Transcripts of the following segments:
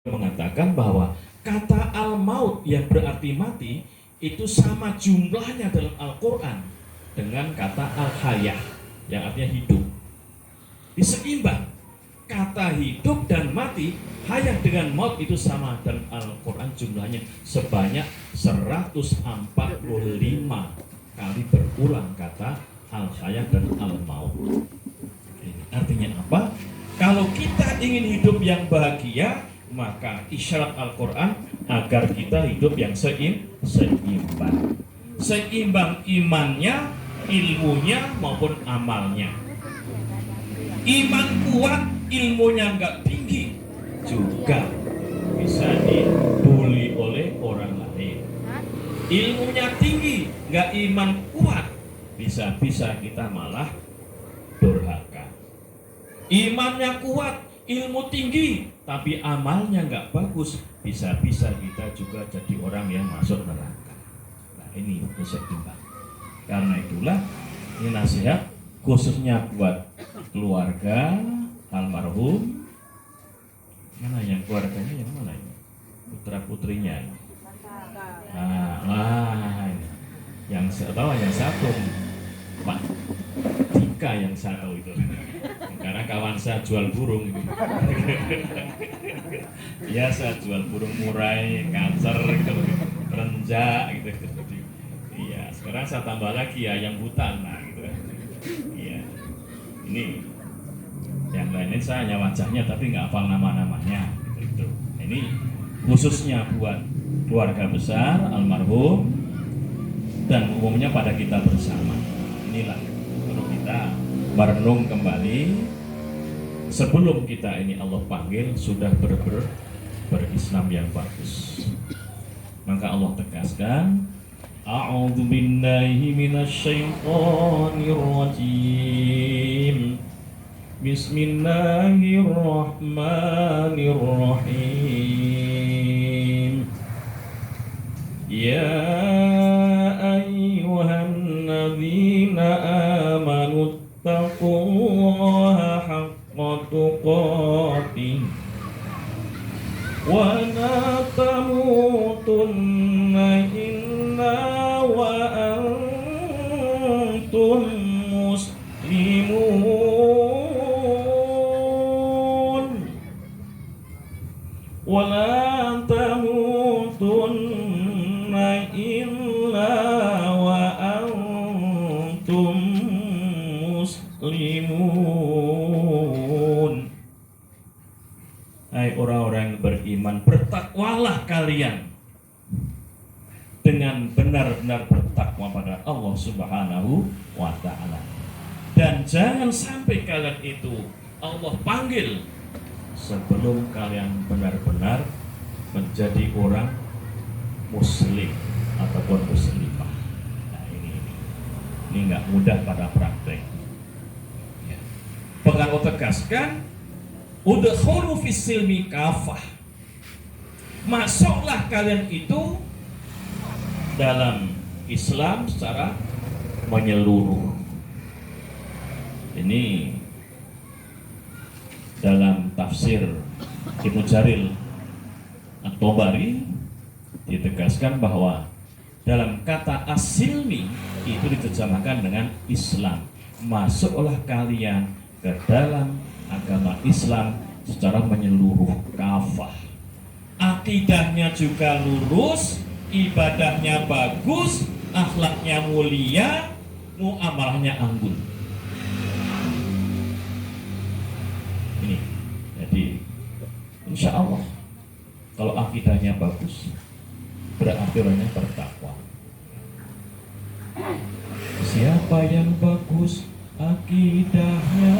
mengatakan bahwa kata al-maut yang berarti mati itu sama jumlahnya dalam Al-Quran dengan kata al-hayah yang artinya hidup. Diseimbang. Kata hidup dan mati, hayah dengan maut itu sama, dan Al-Quran jumlahnya sebanyak 145 kali berulang kata al-hayah dan al-maut. Artinya apa? Kalau kita ingin hidup yang bahagia, maka isyarat Al-Quran agar kita hidup yang seimbang. Seimbang imannya, ilmunya maupun amalnya. Iman kuat, ilmunya nggak tinggi, juga bisa dibully oleh orang lain. Ilmunya tinggi, nggak iman kuat, bisa-bisa kita malah durhaka. Imannya kuat, ilmu tinggi, tapi amalnya nggak bagus, bisa-bisa kita juga jadi orang yang masuk neraka. Nah, ini seimbang. Karena itulah ini nasihat khususnya buat keluarga almarhum. Mana yang keluarganya, yang mana ini? Putra putrinya. Yang tahu yang satu Pak Dika yang satu itu. Karena kawan saya jual burung itu. Biasa jual burung murai, kancer gitu, renjak gitu. Iya, sekarang saya tambah lagi ya yang hutan, nah gitu kan. Iya. Ini yang lainnya saya hanya wajahnya tapi nggak hafal nama-namanya gitu. Ini khususnya buat keluarga besar almarhum dan umumnya pada kita bersama. Inilah perlu kita merenung kembali sebelum kita ini Allah panggil sudah berislam yang bagus. Maka Allah tegaskan, A'udzu billahi minasyaitonir rajim. Bismillahirrahmanirrahim. Ya ayyuhan nabiyina amanu taqullaha haqqa tuqatih wa la tamutunna illa wa antum muslimun wa la tamutunna illa wa antum muslimun. Hai orang-orang yang beriman, bertakwalah kalian dengan benar-benar bertakwa pada Allah Subhanahu wa ta'ala. Dan jangan sampai kalian itu Allah panggil sebelum kalian benar-benar menjadi orang muslim ataupun muslimah. Nah, ini nggak mudah pada praktek. Ya. Pengaruh tegaskan, udkhulu fis silmi kafah. Masuklah kalian itu dalam Islam secara menyeluruh. Ini dalam tafsir Ibnu Jarir At-Tabari ditegaskan bahwa dalam kata as-silmi itu diterjemahkan dengan Islam. Masuklah kalian ke dalam agama Islam secara menyeluruh, kafah. Akidahnya juga lurus, ibadahnya bagus, akhlaknya mulia, muamalahnya anggun. Ini, jadi insya Allah kalau akidahnya bagus, berarti orangnya bertakwa. Siapa yang bagus akidahnya,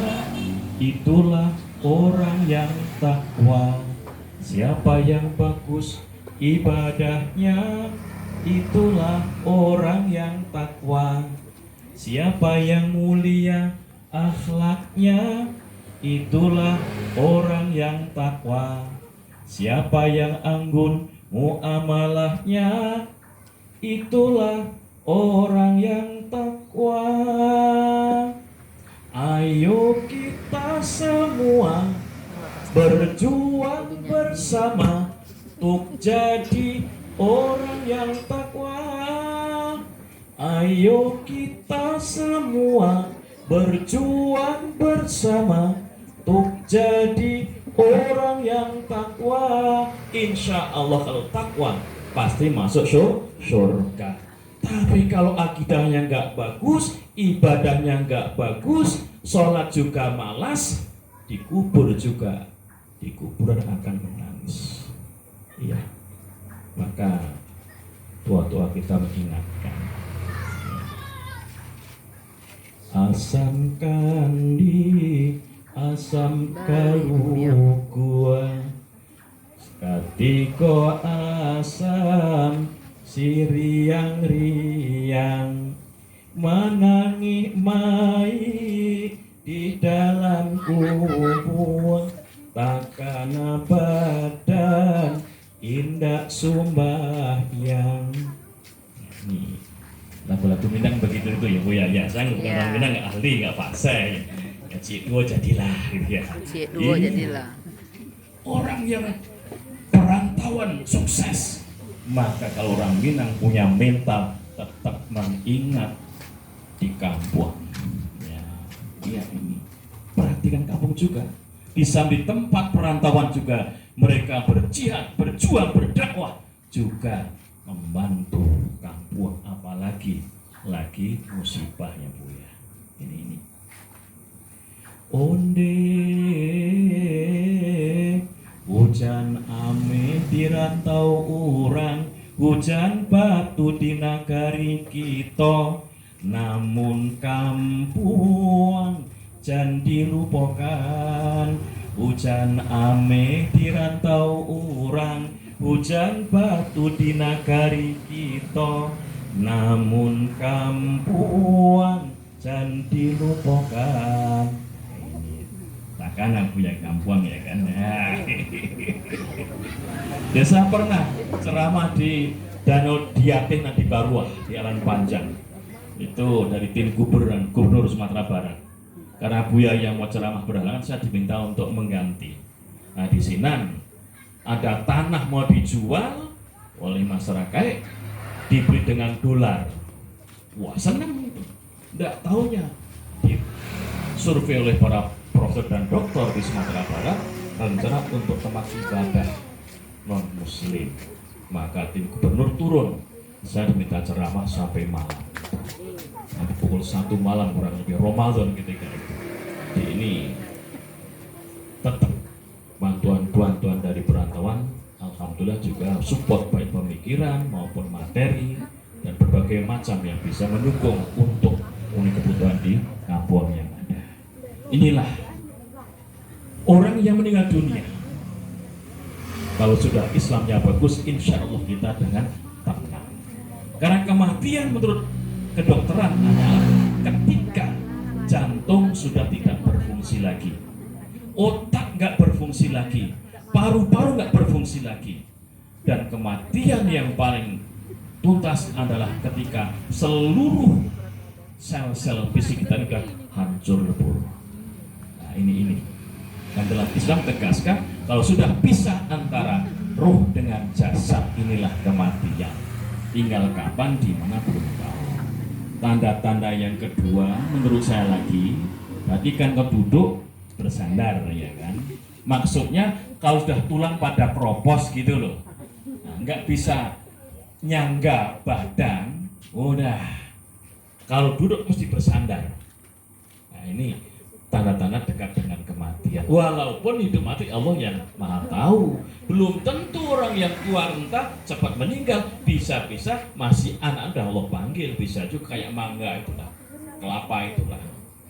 itulah orang yang takwa. Siapa yang bagus ibadahnya, itulah orang yang takwa. Siapa yang mulia akhlaknya, itulah orang yang takwa. Siapa yang anggun muamalahnya, itulah orang yang takwa. Ayo kita semua berjuang bersama untuk jadi orang yang takwa. Ayo kita semua berjuang bersama untuk jadi orang yang takwa. Insya Allah kalau takwa pasti masuk surga. Tapi kalau akidahnya nggak bagus, ibadahnya nggak bagus, sholat juga malas, dikubur juga, di kuburan akan menangis. Iya, maka tua-tua kita mengingatkan. Asam kandi, asam kalu gua, katiko asam si riang-riang, menangi mai di dalam kubur, takkan badan indah sembahyang. Nih, lagu-lagu Minang begitu itu ya Bu ya. Ya, saya orang Minang nggak ahli, nggak fasih. Ya Cik Duo jadilah gitu ya. Cik Duo jadilah. Orang yang perantauan sukses, maka kalau orang Minang punya mental tetap mengingat di kampung. Ya, iya ini. Perhatikan kampung juga. Di samping tempat perantauan juga mereka berjihad, berjuang, berdakwah, juga membantu kampung, apalagi lagi musibahnya Bu ya. Ini. Onde hujan ame di rantau orang, hujan batu di nagari kita, namun kampung jan dilupakan. Hujan ame di rantau orang, hujan batu di nagari kita, namun kampung jan dilupakan. Takkan aku punya kampung ya kan. Desa pernah ceramah di Danau Diatih Nadi Baruah di Alan Panjang. Itu dari tim Gubernur Sumatera Barat. Karena Buya yang mau ceramah berhalangan, saya diminta untuk mengganti. Nah di Sinan ada tanah mau dijual oleh masyarakat, dibeli dengan dolar. Wah senang itu. Tidak tahunya disurvei oleh para profesor dan doktor di Sumatera Barat rencana untuk tempat ibadah non muslim. Maka tim gubernur turun, saya diminta ceramah sampai malam. Nanti pukul 1 malam kurang lebih Ramadan ketika itu. Jadi ini tetap bantuan dari perantauan, alhamdulillah juga support baik pemikiran maupun materi dan berbagai macam yang bisa mendukung untuk memenuhi kebutuhan di kampung yang ada. Inilah orang yang meninggal dunia. Kalau sudah Islamnya bagus, insya Allah kita dengan tenang. Karena kematian menurut kedokteran adalah ketika jantung sudah tidak berfungsi lagi, otak nggak berfungsi lagi, paru-paru nggak berfungsi lagi, dan kematian yang paling tuntas adalah ketika seluruh sel-sel fisik kita sudah hancur lebur. Nah ini. Dan dalam Islam tegaskan kalau sudah pisah antara ruh dengan jasad, inilah kematian. Tinggal kapan, di mana belum tahu. Tanda-tanda yang kedua menurut saya lagi, tadi kan kau duduk bersandar ya kan. Maksudnya kalau sudah tulang pada kropos gitu loh, nah, nggak bisa nyangga badan, udah. Kalau duduk mesti bersandar. Nah ini tanda-tanda dekat dengan kematian. Walaupun hidup mati Allah yang maha tahu. Belum tentu orang yang tua renta cepat meninggal. Bisa-bisa masih anak Allah panggil. Bisa juga kayak mangga itulah, kelapa itulah.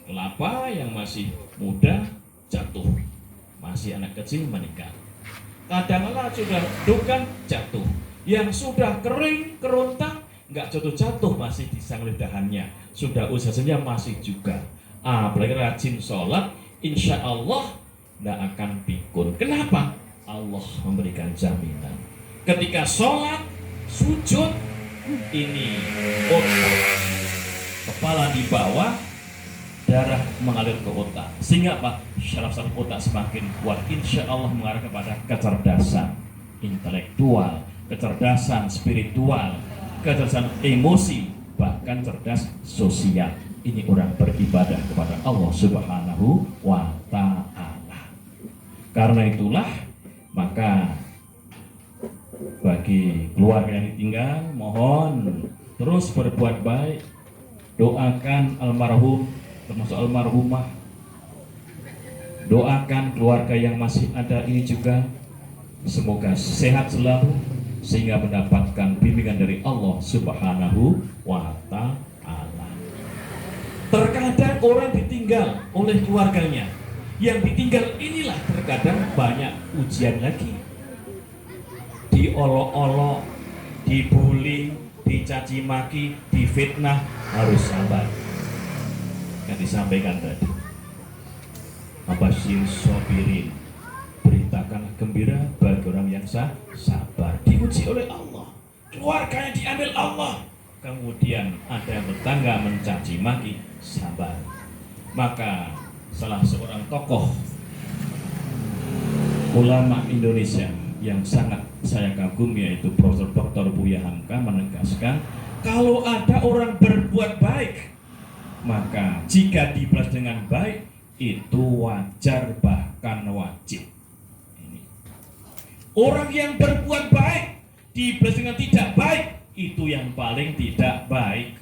Kelapa yang masih muda jatuh, masih anak kecil meninggal. Kadang-kadang sudah dukan jatuh. Yang sudah kering, kerontang, nggak jatuh-jatuh, masih disang dahannya. Sudah usahanya masih juga. Apalagi rajin sholat, insya Allah tidak akan pikun. Kenapa? Allah memberikan jaminan. Ketika sholat, sujud, ini otak, kepala di bawah, darah mengalir ke otak. Sehingga apa? Syaraf-syaraf otak semakin kuat. Insya Allah mengarah kepada kecerdasan intelektual, kecerdasan spiritual, kecerdasan emosi, bahkan cerdas sosial. Ini orang beribadah kepada Allah Subhanahu wa Ta'ala. Karena itulah maka bagi keluarga yang ditinggal, mohon terus berbuat baik, doakan almarhum termasuk almarhumah, doakan keluarga yang masih ada ini juga semoga sehat selalu sehingga mendapatkan bimbingan dari Allah Subhanahu wa Ta'ala. Terkadang orang ditinggal oleh keluarganya, yang ditinggal inilah terkadang banyak ujian lagi, diolok-olok, dibully, dicaci maki, difitnah, harus sabar. Yang disampaikan tadi, Abashir sobirin, beritakanlah gembira bagi orang yang sabar. Diuji oleh Allah, keluarganya diambil Allah, kemudian ada yang tetangga mencaci maki, sabar. Maka salah seorang tokoh ulama Indonesia yang sangat saya kagumi yaitu Profesor Dr. Buya Hamka menegaskan, kalau ada orang berbuat baik, maka jika dibalas dengan baik itu wajar bahkan wajib. Ini. Orang yang berbuat baik dibalas dengan tidak baik itu yang paling tidak baik.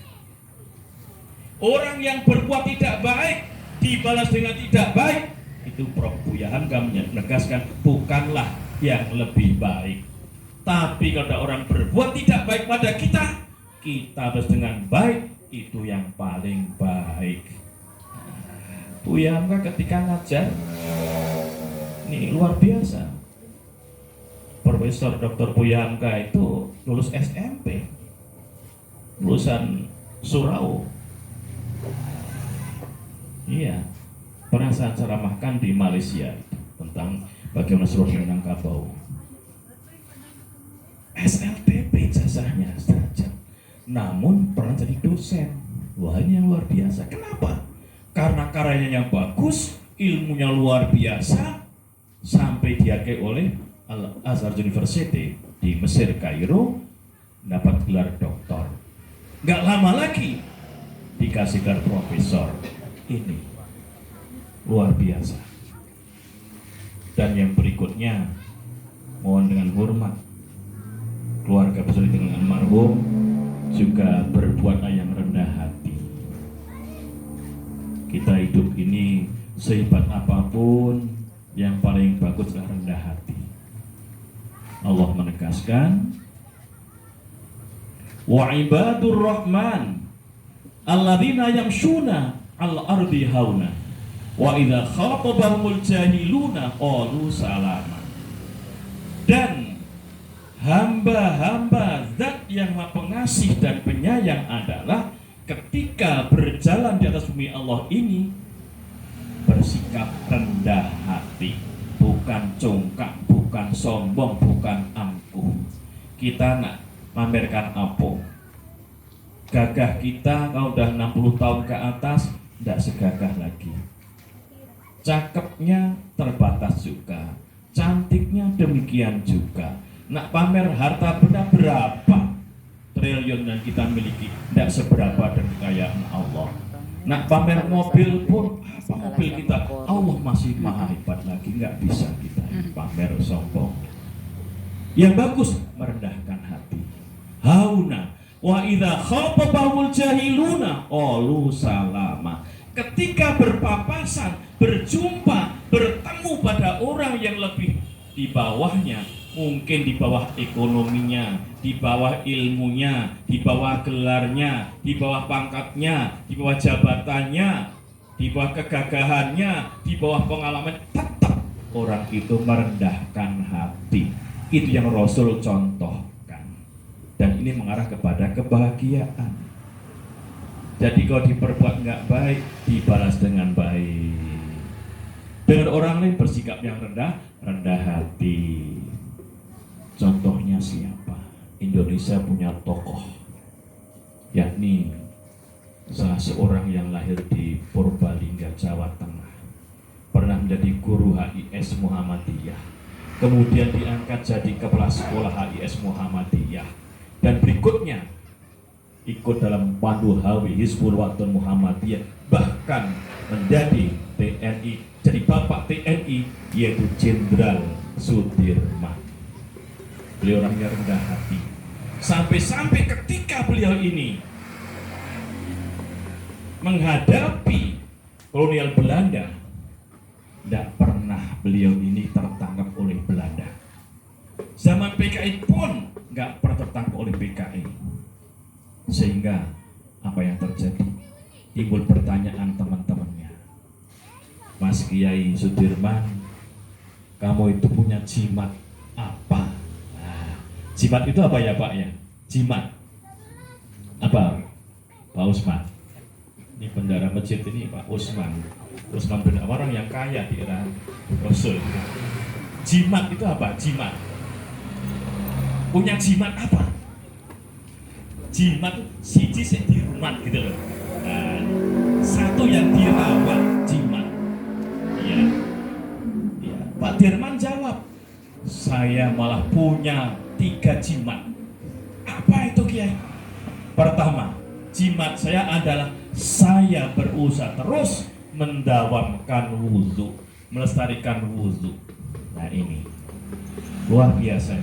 Orang yang berbuat tidak baik dibalas dengan tidak baik itu Prof. Buya Hamka menegaskan bukanlah yang lebih baik. Tapi kalau ada orang berbuat tidak baik pada kita, kita balas dengan baik, itu yang paling baik. Buya Hamka ketika ngajar ini luar biasa. Profesor Dr. Buya Hamka itu lulus SMP, lulusan Surau. Iya, pernah saya ceramahkan di Malaysia tentang bagaimana suruh Minangkabau. SLTP jasanya saja, namun pernah jadi dosen. Wah, ini yang luar biasa. Kenapa? Karena karyanya yang bagus, ilmunya luar biasa, sampai diakui oleh Al-Azhar University di Mesir, Kairo, dapat gelar doktor. Nggak lama lagi dikasih gelar profesor. Ini luar biasa. Dan yang berikutnya, mohon dengan hormat, keluarga besar dengan almarhum juga berbuatlah yang rendah hati. Kita hidup ini sehebat apapun, yang paling bagus adalah rendah hati. Allah menegaskan, wa ibadur rahman alladzina yamshuna al-ardi hauna wa idza khatabahumul jahiluna qalu salama. Dan hamba-hamba Zat yang Maha Pengasih dan Penyayang adalah ketika berjalan di atas bumi Allah ini bersikap rendah hati, bukan congkak, bukan sombong, bukan angkuh. Kita nak pamerkan apa? Gagah kita kalau udah 60 tahun ke atas tidak segagah lagi. Cakepnya terbatas juga, cantiknya demikian juga. Nak pamer harta benda berapa triliun yang kita miliki, tidak seberapa dengan kekayaan Allah. Nak pamer mobil pun, apa mobil kita, Allah masih maha hebat lagi, nggak bisa kita pamer sombong. Yang bagus merendahkan hati. Hauna wa idza khatabahumul jahiluna qalu salama. Ketika berpapasan, berjumpa, bertemu pada orang yang lebih di bawahnya, mungkin di bawah ekonominya, di bawah ilmunya, di bawah gelarnya, di bawah pangkatnya, di bawah jabatannya, di bawah kegagahannya, di bawah pengalaman, tetap orang itu merendahkan hati. Itu yang Rasul contohkan. Dan ini mengarah kepada kebahagiaan. Jadi kalau diperbuat nggak baik, dibalas dengan baik. Dengan orang lain bersikap yang rendah hati. Contohnya siapa? Indonesia punya tokoh, yakni salah seorang yang lahir di Purbalingga, Jawa Tengah, pernah menjadi guru HIS Muhammadiyah, kemudian diangkat jadi kepala sekolah HIS Muhammadiyah, dan berikutnya ikut dalam Pandu Hawi Hizbul Wathan Muhammadiyah, bahkan menjadi TNI, jadi bapak TNI, yaitu Jenderal Sudirman. Beliau orangnya rendah hati, sampai-sampai ketika beliau ini menghadapi kolonial Belanda, tidak pernah beliau ini tertangkap oleh Belanda. Zaman PKI pun nggak pernah tertangkap oleh PKI. Sehingga apa yang terjadi? Timbul pertanyaan teman-temannya, Mas Kiai Sudirman, kamu itu punya jimat apa? Nah, jimat itu apa ya Pak ya? Jimat apa Pak Usman? Ini bendara masjid ini Pak Usman bin orang yang kaya di era Rasul. Jimat itu apa? Jimat. Punya jimat apa? Jimat siji sing dirumat gitu loh. Nah, satu yang dirawat jimat. Iya. Ya. Pak Dirman jawab, saya malah punya 3 jimat. Apa itu Kiai? Pertama, jimat saya adalah saya berusaha terus mendawamkan wudhu, melestarikan wudhu. Nah ini luar biasa.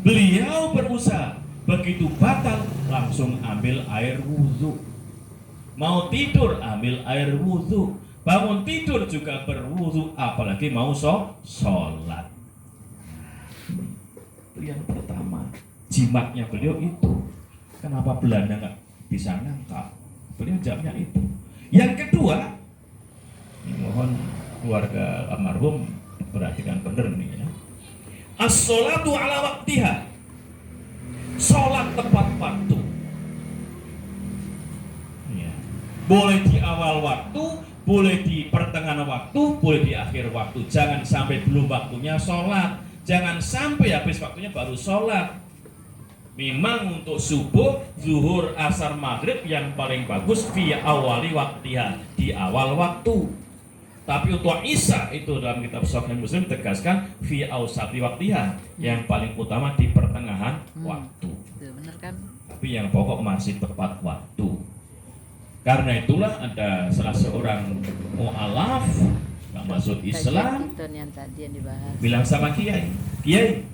Beliau berusaha, begitu batal langsung ambil air wudhu. Mau tidur ambil air wudhu, bangun tidur juga berwudhu, apalagi mau sholat. Itu yang pertama, jimatnya beliau itu. Kenapa Belanda nggak bisa nangkap? Beliau jawabnya itu. Yang kedua, mohon keluarga almarhum perhatikan benar nih ya. As-sholatu ala waktiha, sholat tepat waktu. Ya. Boleh di awal waktu, boleh di pertengahan waktu, boleh di akhir waktu. Jangan sampai belum waktunya sholat, jangan sampai habis waktunya baru sholat. Memang untuk subuh, zuhur, asar, maghrib yang paling bagus fi awali waktiha, di awal waktu. Tapi untuk isya itu dalam kitab Sahih Muslim tegaskan fi ausati waktiha, yang paling utama di pertengahan waktu. Benar kan? Tapi yang pokok masih tepat waktu. Karena itulah ada salah seorang mu'alaf yang masuk Islam yang tadi yang dibahas, bilang sama Kiai, Kiai,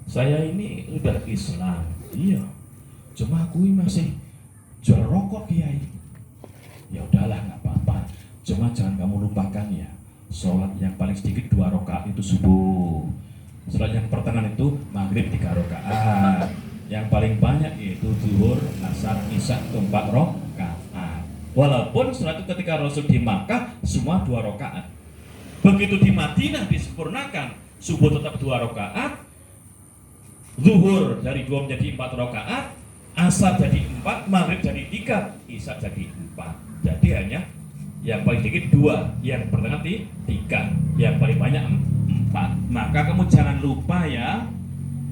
saya ini udah Islam. Iya, cuma aku masih jual rokok Kiai. Ya udahlah nggak apa-apa, cuma jangan kamu lupakan ya, sholat yang paling sedikit 2 rakaat itu subuh, sholat yang pertengahan itu maghrib 3 rakaat, yang paling banyak yaitu zuhur, asar, isya 4 rakaat. Walaupun sholat itu ketika Rasul di Makkah semua 2 rakaat, begitu di Madinah disempurnakan, subuh tetap 2 rakaat, zuhur dari 2 menjadi 4 rakaat, asar jadi 4, maghrib jadi 3, isya jadi 4. Jadi hanya yang paling sedikit 2, yang pertengahan 3, yang paling banyak 4. Maka kamu jangan lupa ya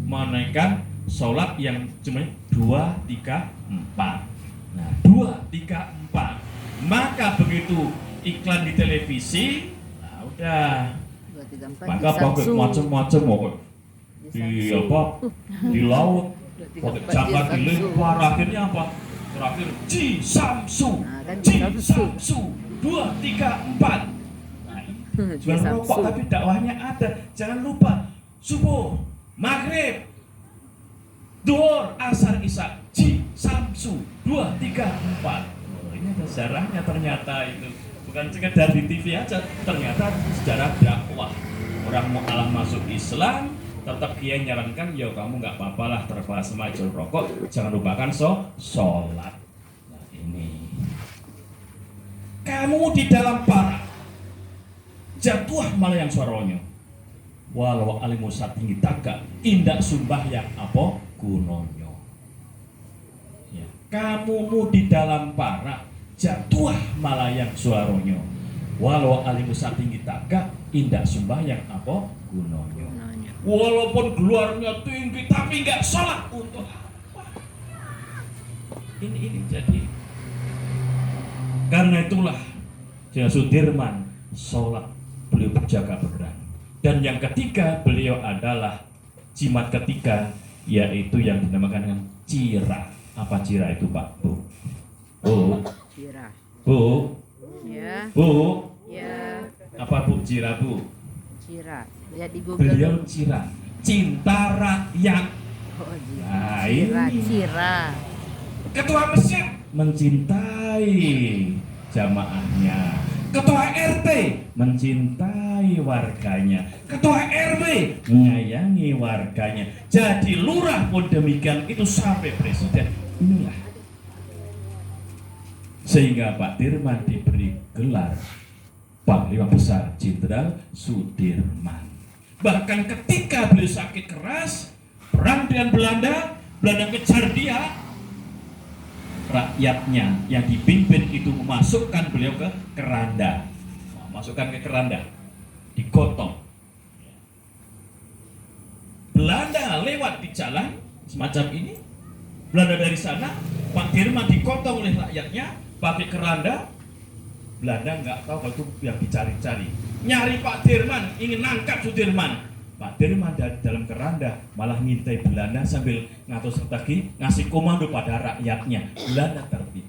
menaikkan sholat yang cuma 2, 3, 4. Nah 2, 3, 4. Maka begitu iklan di televisi, nah udah, 2, 3, 4 maka pakai macam-macam mau di apa, di laut, pakai jangka dilempar, akhirnya apa? Terakhir Ji Samsu, Ji Samsu, 2, 3, 4. Nah, jual rokok tapi dakwahnya ada. Jangan lupa subuh, maghrib, duhur, asar, isya, Ji Samsu, 2, 3, 4. Oh, ini ada sejarahnya ternyata itu. Bukan sekedar di TV aja, ternyata sejarah dakwah. Orang mu'alaf masuk Islam, tetap Kiai nyarankan, ya kamu nggak apa-apa lah terbatas jual rokok, jangan lupakan sholat. Nah ini, kamu di dalam para jatuh malah yang suaranya, walau alimu satinggi taga, indak sumbah yang apa gunonyo. Ya, kamu di dalam para jatuh malah yang suaranya, walau alimu satinggi taga, indak sumbah yang apa gunonyo. Walaupun gelarnya tinggi tapi nggak sholat, untuk apa? Ini jadi Karena itulah Jenderal Sudirman sholat, beliau berjaga berperang. Dan yang ketiga beliau adalah jimat ketiga, yaitu yang dinamakan dengan cira. Apa cira itu Pak? Bu? Bu? Cira. Bu? Ya. Bu? Ya. Apa Bu cira Bu? Cira. Lihat di Google. Beliau dulu. cira, cinta rakyat. Oh, iya. Nah Cira. ini Cira. Ketua Mesir mencintai jamaahnya, Ketua RT mencintai warganya, Ketua RW menyayangi warganya. Jadi lurah pun demikian, itu sampai presiden. Inilah sehingga Pak Dirman diberi gelar Panglima Besar Jenderal Sudirman. Bahkan ketika beliau sakit keras perang dengan Belanda, Belanda kejar dia, rakyatnya yang dipimpin itu memasukkan beliau ke keranda, masukkan ke keranda, digotong. Belanda lewat di jalan semacam ini, Belanda dari sana, Pak Dirman digotong oleh rakyatnya pakai keranda. Belanda nggak tahu kalau itu yang dicari-cari, nyari Pak Dirman, ingin nangkap Sudirman. Pak Dirman dari dalam keranda malah ngintai Belanda sambil ngatur strategi, ngasih komando pada rakyatnya. Belanda tertib.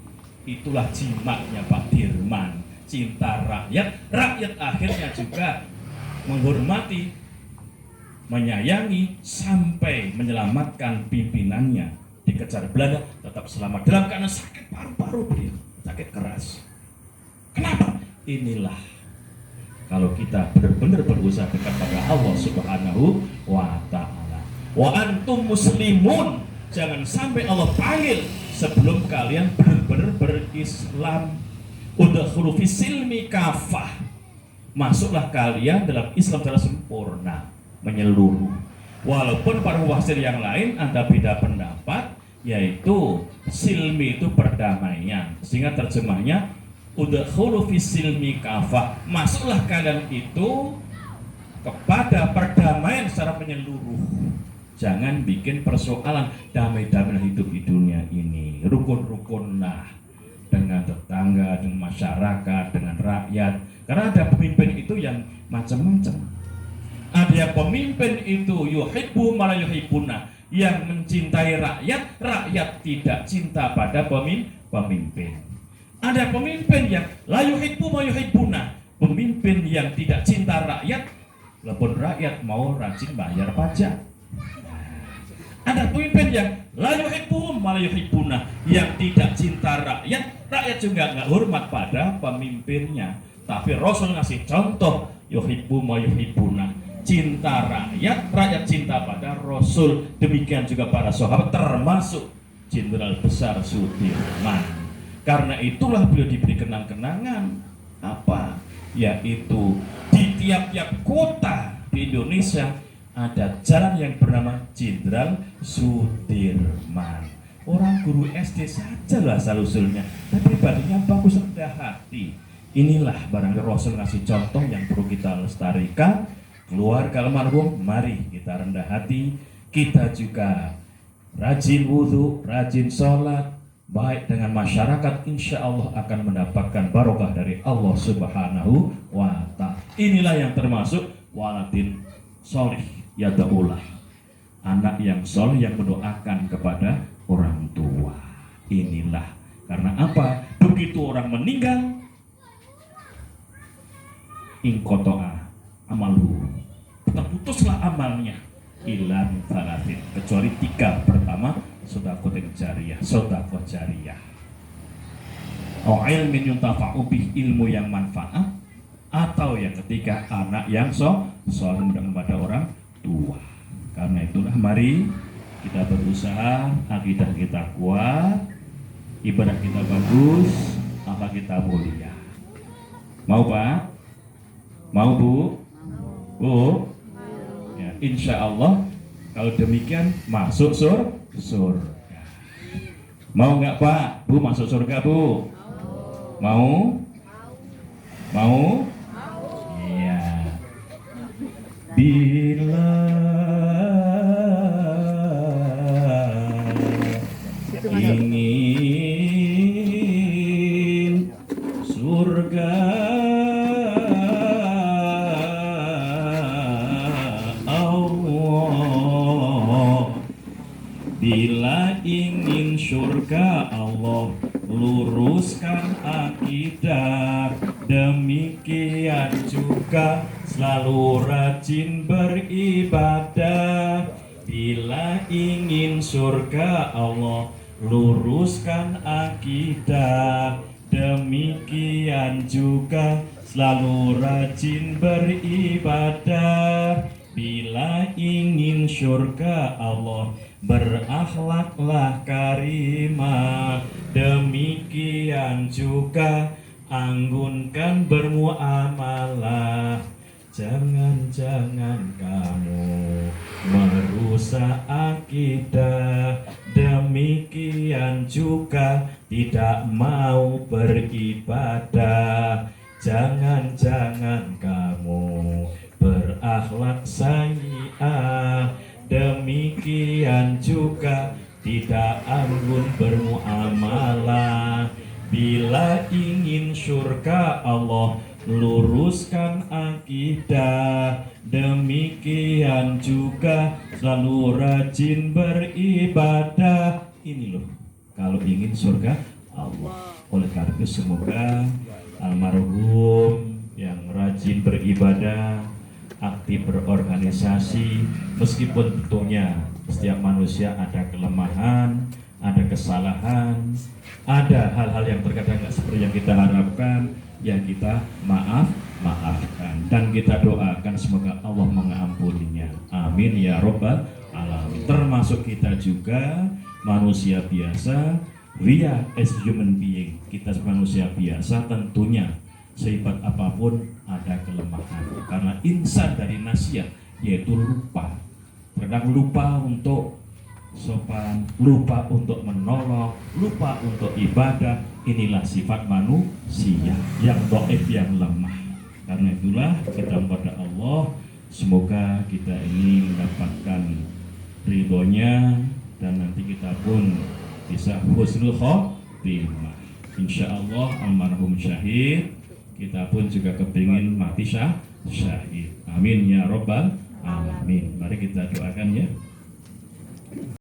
Itulah jimatnya Pak Dirman, cinta rakyat. Rakyat akhirnya juga menghormati, menyayangi sampai menyelamatkan pimpinannya. Dikejar Belanda tetap selamat dalam keadaan sakit paru-paru beliau, sakit keras. Kenapa? Inilah kalau kita benar-benar berusaha dekat pada Allah Subhanahu wa Ta'ala. Wa antum muslimun, jangan sampai Allah panggil sebelum kalian benar-benar berislam. Udkhulu fis silmi kafah, masuklah kalian dalam Islam secara sempurna, menyeluruh. Walaupun para mufassir yang lain ada beda pendapat, yaitu silmi itu perdamaian, sehingga terjemahnya udkhulu fis silmi kafah, masuklah kalian itu kepada perdamaian secara menyeluruh. Jangan bikin persoalan damai-damai hidup di dunia ini, rukun-rukunlah dengan tetangga, dengan masyarakat, dengan rakyat. Karena ada pemimpin itu yang macam-macam. Ada yang pemimpin itu yuhibbu ma la yuhibbuna, yang mencintai rakyat, rakyat tidak cinta pada pemimpin. Ada pemimpin yang la yuhibbu ma yuhibbuna, pemimpin yang tidak cinta rakyat, walaupun rakyat mau rajin bayar pajak. Ada pemimpin yang la yuhibbu ma la yuhibbuna, yang tidak cinta rakyat, rakyat juga nggak hormat pada pemimpinnya. Tapi Rasul ngasih contoh, yuhibbu ma yuhibbuna, cinta rakyat, rakyat cinta pada Rasul. Demikian juga para sahabat, termasuk Jenderal Besar Sudirman. Karena itulah beliau diberi kenang-kenangan apa? Yaitu di tiap-tiap kota di Indonesia ada jalan yang bernama Jenderal Sudirman. Orang guru SD saja lah asal-usulnya, tapi pribadinya bagus, rendah hati. Inilah barangkali Rasul ngasih contoh yang perlu kita lestarikan. Keluarga almarhum, mari kita rendah hati. Kita juga rajin wudhu, rajin sholat, baik dengan masyarakat, insya Allah akan mendapatkan barokah dari Allah Subhanahu wa Ta'ala. Inilah yang termasuk waladin sholih yada'ulah, anak yang sholih yang mendoakan kepada orang tua. Inilah karena apa? Begitu orang meninggal, ingkoto'a amalu, terputuslah amalnya ilan salatin, kecuali 3. Pertama, sedekah jariyah, sedekah jariyah. Au ilmin yuntafa'u bih, ilmu yang manfaat, atau yang ketiga anak yang soleh kepada orang tua. Karena itulah mari kita berusaha, akidah kita kuat, ibadah kita bagus, akhlak kita mulia. Mau Pak? Mau Bu? Bu? Ya, insya Allah kalau demikian masuk surga. Mau nggak Pak? Bu masuk surga Bu? Mau? Mau? Iya. Bila ingin Bila ingin surga Allah, luruskan akidah. Demikian juga selalu rajin beribadah. Bila ingin surga Allah, luruskan akidah. Demikian juga selalu rajin beribadah. Bila ingin surga Allah, berakhlaklah karimah. Demikian juga anggunkan bermuamalah. Jangan-jangan kamu merusak akidah. Demikian juga tidak mau beribadah. Jangan-jangan kamu berakhlak sayyi'ah. Demikian juga tidak anggun bermuamalah. Bila ingin surga Allah, luruskan akidah. Demikian juga selalu rajin beribadah. Ini loh, kalau ingin surga Allah. Oleh karena itu semoga almarhum yang rajin beribadah, aktif berorganisasi, meskipun tentunya setiap manusia ada kelemahan, ada kesalahan, ada hal-hal yang terkadang nggak seperti yang kita harapkan, yang kita maafkan, dan kita doakan semoga Allah mengampuninya. Amin ya robbal alamin. Termasuk kita juga manusia biasa, we are as human being, kita manusia biasa tentunya sehebat apapun ada kelemahan, karena insan dari nasihat yaitu lupa. Kadang lupa untuk sopan, lupa untuk menolong, lupa untuk ibadah. Inilah sifat manusia yang dhaif, yang lemah. Karena itulah kita kepada Allah, semoga kita ini mendapatkan ridhonya dan nanti kita pun bisa husnul khotimah. Insya Allah almarhum syahid, kita pun juga kepingin mati syahid. Amin ya robbal alamin. Mari kita doakan ya.